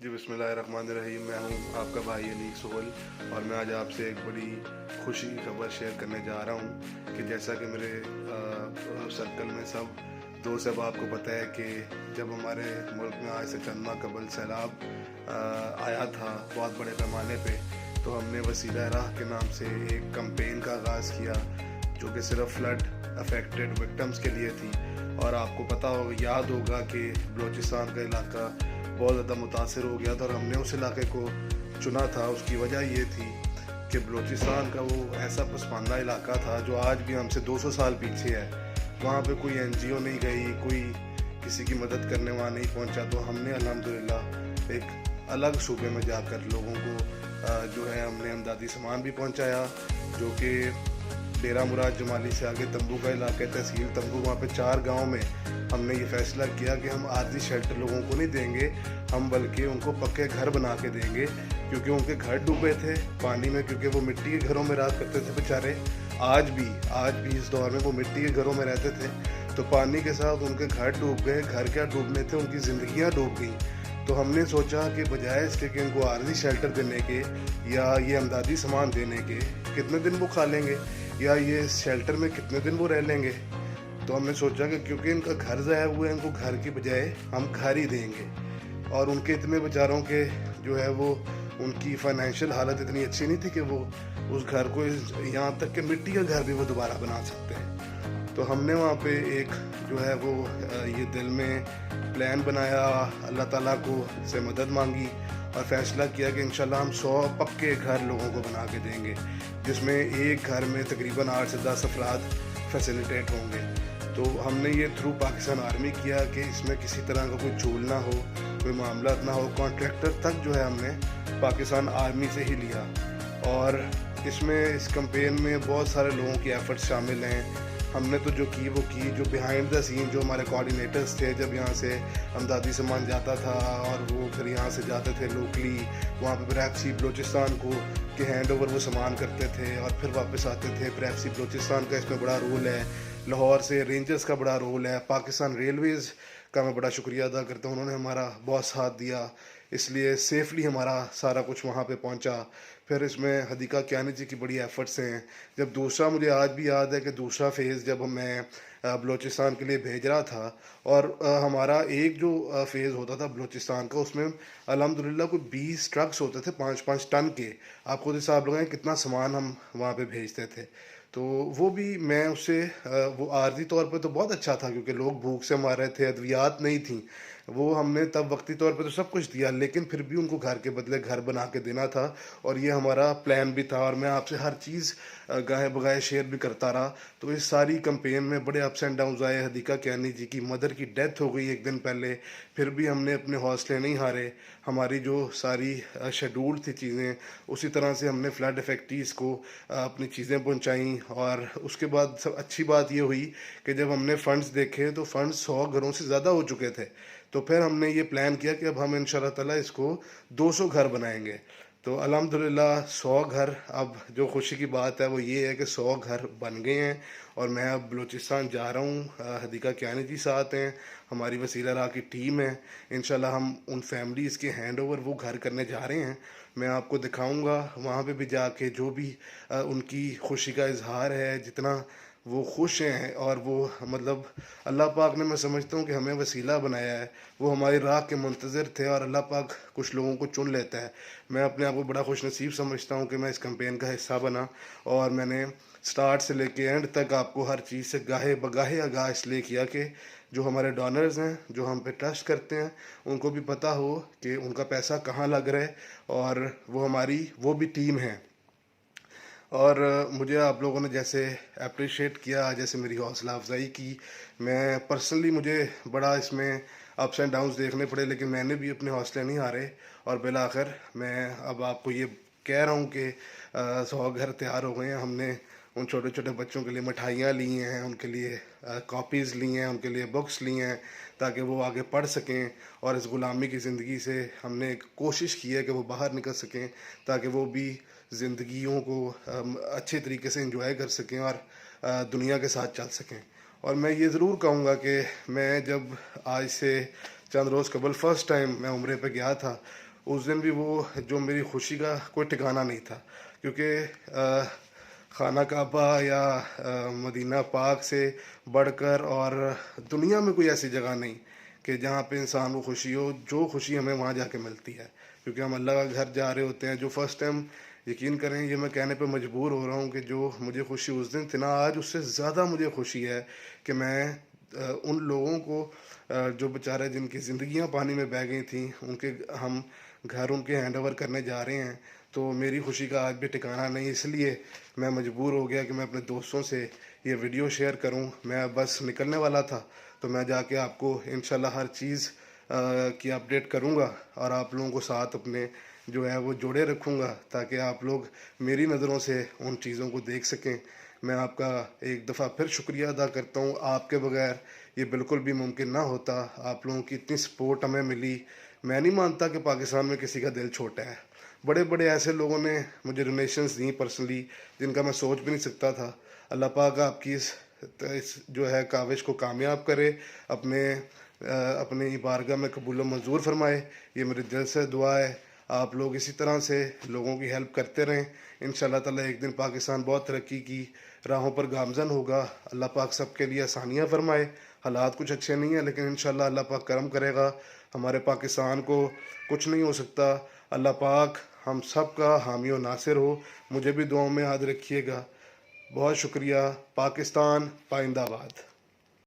जी बिस्मिल्लाहिर्रहमानिर्रहीम। मैं हूँ आपका भाई अनीक सोहल और मैं आज आपसे एक बड़ी खुशी की खबर शेयर करने जा रहा हूँ कि जैसा कि मेरे सर्कल में सब दोस्त अब आपको पता है कि जब हमारे मुल्क में आज से चंद माह कबल सैलाब आया था बहुत बड़े पैमाने पे, तो हमने वसीला राह के नाम से एक कैंपेन का आगाज़ किया जो कि सिर्फ फ्लड अफेक्टेड विक्टिम्स के लिए थी। और आपको पता हो याद होगा कि बलूचिस्तान का इलाका बहुत ज़्यादा मुतासर हो गया था और हमने उस इलाके को चुना था। उसकी वजह ये थी कि बलूचिस्तान का वो ऐसा पसमानदा इलाका था जो आज भी हमसे 200 साल पीछे है। वहाँ पे कोई NGO नहीं गई, कोई किसी की मदद करने वहाँ नहीं पहुँचा। तो हमने अल्हम्दुलिल्लाह एक अलग सूबे में जाकर लोगों को जो है हमने इमदादी सामान भी पहुँचाया, जो कि डेरा मुराद जमाली से आगे तंबू का इलाका, तहसील तंबू, वहाँ पे 4 गांव में हमने ये फैसला किया कि हम आर्जी शेल्टर लोगों को नहीं देंगे, हम बल्कि उनको पक्के घर बना के देंगे, क्योंकि उनके घर डूबे थे पानी में, क्योंकि वो मिट्टी के घरों में रहा करते थे बेचारे। आज भी इस दौर में वो मिट्टी के घरों में रहते थे, तो पानी के साथ उनके घर डूब गए। घर क्या डूबने थे, उनकी ज़िंदगियाँ डूब गई। तो हमने सोचा कि बजाय इसके कि इनको आर्जी शेल्टर देने के या ये इमदादी सामान देने के, कितने दिन वो खा लेंगे या ये शेल्टर में कितने दिन वो रह लेंगे, तो हमने सोचा कि क्योंकि इनका घर ज़ाया हुआ है, इनको घर की बजाय हम घर ही देंगे। और उनके इतने बेचारों के जो है वो उनकी फाइनेंशियल हालत इतनी अच्छी नहीं थी कि वो उस घर को, यहाँ तक कि मिट्टी का घर भी वो दोबारा बना सकते हैं। तो हमने वहाँ पे एक जो है वो ये दिल में प्लान बनाया, अल्लाह ताला को से मदद मांगी और फैसला किया कि इंशाल्लाह हम 100 पक्के घर लोगों को बना के देंगे, जिसमें एक घर में तकरीबन 8 से 10 अफराद फैसिलिटेट होंगे। तो हमने ये थ्रू पाकिस्तान आर्मी किया कि इसमें किसी तरह का कोई चूल ना हो, कोई मामला ना हो। कॉन्ट्रैक्टर तक जो है हमने पाकिस्तान आर्मी से ही लिया। और इसमें इस कैंपेन में बहुत सारे लोगों की एफर्ट्स शामिल हैं। हमने तो जो की वो की, जो बिहाइंड द सीन जो हमारे कोऑर्डिनेटर्स थे, जब यहाँ से इमदादी सामान जाता था और वो फिर यहाँ से जाते थे लोकली वहाँ पे ब्रैक्सी बलूचिस्तान को के हैंड ओवर वो सामान करते थे और फिर वापस आते थे। ब्रैक्सी बलूचिस्तान का इसमें बड़ा रोल है, लाहौर से रेंजर्स का बड़ा रोल है, पाकिस्तान रेलवेज़ का मैं बड़ा शुक्रिया अदा करता हूँ, उन्होंने हमारा बहुत साथ दिया, इसलिए सेफली हमारा सारा कुछ वहाँ पे पहुँचा। फिर इसमें हदीका कियानी जी की बड़ी एफ़र्ट्स हैं। जब दूसरा, मुझे आज भी याद है कि दूसरा फ़ेज़ जब मैं बलूचिस्तान के लिए भेज रहा था और हमारा एक जो फ़ेज़ होता था बलूचिस्तान का, उसमें अल्हम्दुलिल्लाह कोई 20 ट्रक्स होते थे 5-5 टन के। आप खुद हिसाब लगाएं कितना सामान हम वहाँ पे भेजते थे। तो वो भी मैं उससे वो आर्जी तौर पे तो बहुत अच्छा था, क्योंकि लोग भूख से मर रहे थे, अद्वियात नहीं थी, वो हमने तब वक्ती तौर पे तो सब कुछ दिया, लेकिन फिर भी उनको घर के बदले घर बना के देना था। और ये हमारा प्लान भी था और मैं आपसे हर चीज़ गाहे बगाहे शेयर भी करता रहा। तो इस सारी कैंपेन में बड़े अप्स एंड डाउन्स आए। हदीका कियानी जी की मदर की डेथ हो गई एक दिन पहले, फिर भी हमने अपने हौसले नहीं हारे। हमारी जो सारी शेड्यूल थी चीज़ें, उसी तरह से हमने फ्लड इफेक्टीज़ को अपनी चीज़ें पहुंचाई। और उसके बाद सब अच्छी बात ये हुई कि जब हमने फ़ंड्स देखे तो फ़ंड्स 100 घरों से ज़्यादा हो चुके थे। तो फिर हमने ये प्लान किया कि अब हम इंशाल्लाह ताला इसको 200 घर बनाएंगे। तो अल्हम्दुलिल्लाह 100 घर, अब जो खुशी की बात है वो ये है कि 100 घर बन गए हैं और मैं अब बलूचिस्तान जा रहा हूँ। हदीका कियानी जी साथ हैं, हमारी वसीला राह की टीम है। इंशाल्लाह हम उन फैमिलीज़ के हैंड ओवर वो घर करने जा रहे हैं। मैं आपको दिखाऊंगा वहाँ पे भी जाके, जो भी उनकी खुशी का इजहार है, जितना वो खुश हैं। और वो मतलब अल्लाह पाक ने, मैं समझता हूँ कि हमें वसीला बनाया है, वो हमारी राह के मुंतज़िर थे और अल्लाह पाक कुछ लोगों को चुन लेता है। मैं अपने आप को बड़ा खुश नसीब समझता हूँ कि मैं इस कैंपेन का हिस्सा बना और मैंने स्टार्ट से लेके एंड तक आपको हर चीज़ से गाहे बगाहे आगाह इसलिए किया कि जो हमारे डोनर्स हैं, जो हम पे ट्रस्ट करते हैं, उनको भी पता हो कि उनका पैसा कहाँ लग रहा है और वो भी टीम है। और मुझे आप लोगों ने जैसे अप्रिशिएट किया, जैसे मेरी हौसला अफजाई की, मैं पर्सनली, मुझे बड़ा इसमें अप्स एंड डाउन्स देखने पड़े, लेकिन मैंने भी अपने हौसले नहीं हारे और बिलाखिर मैं अब आपको ये कह रहा हूँ कि 100 घर तैयार हो गए हैं। हमने उन छोटे छोटे बच्चों के लिए मिठाइयाँ ली हैं, उनके लिए कॉपीज़ ली हैं, उनके लिए बुक्स ली हैं, ताकि वो आगे पढ़ सकें और इस ग़ुलामी की ज़िंदगी से हमने एक कोशिश की है कि वो बाहर निकल सकें, ताकि वो भी ज़िंदगियों को अच्छे तरीके से एंजॉय कर सकें और दुनिया के साथ चल सकें। और मैं ये ज़रूर कहूँगा कि मैं जब आज से चंद रोज़ कबल फ़र्स्ट टाइम मैं उम्रे पे गया था, उस दिन भी वो जो मेरी खुशी का कोई ठिकाना नहीं था, क्योंकि खाना काबा या मदीना पाक से बढ़कर और दुनिया में कोई ऐसी जगह नहीं कि जहाँ पे इंसान को खुशी हो, जो खुशी हमें वहाँ जाके मिलती है, क्योंकि हम अल्लाह का घर जा रहे होते हैं। जो फर्स्ट टाइम, यकीन करें ये मैं कहने पे मजबूर हो रहा हूँ कि जो मुझे खुशी उस दिन थी ना, आज उससे ज़्यादा मुझे खुशी है कि मैं उन लोगों को जो बेचारे जिनकी ज़िंदगियाँ पानी में बह गई थी, उनके हम घर उनके हैंड ओवर करने जा रहे हैं। तो मेरी खुशी का आज भी ठिकाना नहीं, इसलिए मैं मजबूर हो गया कि मैं अपने दोस्तों से ये वीडियो शेयर करूं। मैं बस निकलने वाला था, तो मैं जाके आपको इंशाल्लाह हर चीज़ की अपडेट करूंगा और आप लोगों को साथ अपने जो है वो जोड़े रखूंगा, ताकि आप लोग मेरी नज़रों से उन चीज़ों को देख सकें। मैं आपका एक दफ़ा फिर शुक्रिया अदा करता हूँ। आपके बगैर ये बिल्कुल भी मुमकिन ना होता। आप लोगों की इतनी सपोर्ट हमें मिली। मैं नहीं मानता कि पाकिस्तान में किसी का दिल छोटा है। बड़े बड़े ऐसे लोगों ने मुझे डोनेशंस दी पर्सनली, जिनका मैं सोच भी नहीं सकता था। अल्लाह पाक आपकी इस जो है काविश को कामयाब करे, अपनी बारगाह में कबूल मंजूर फरमाए। ये मेरे दिल से दुआ है। आप लोग इसी तरह से लोगों की हेल्प करते रहें। इंशाल्लाह ताला एक दिन पाकिस्तान बहुत तरक्की की राहों पर गामजन होगा। अल्लाह पाक सबके लिए आसानियाँ फरमाए। हालात कुछ अच्छे नहीं हैं, लेकिन इंशाल्लाह अल्लाह पाक करम करेगा। हमारे पाकिस्तान को कुछ नहीं हो सकता। अल्लाह पाक हम सब का हामी और नासिर हो। मुझे भी दुआओं में याद रखिएगा। बहुत शुक्रिया। पाकिस्तान पाइंदाबाद।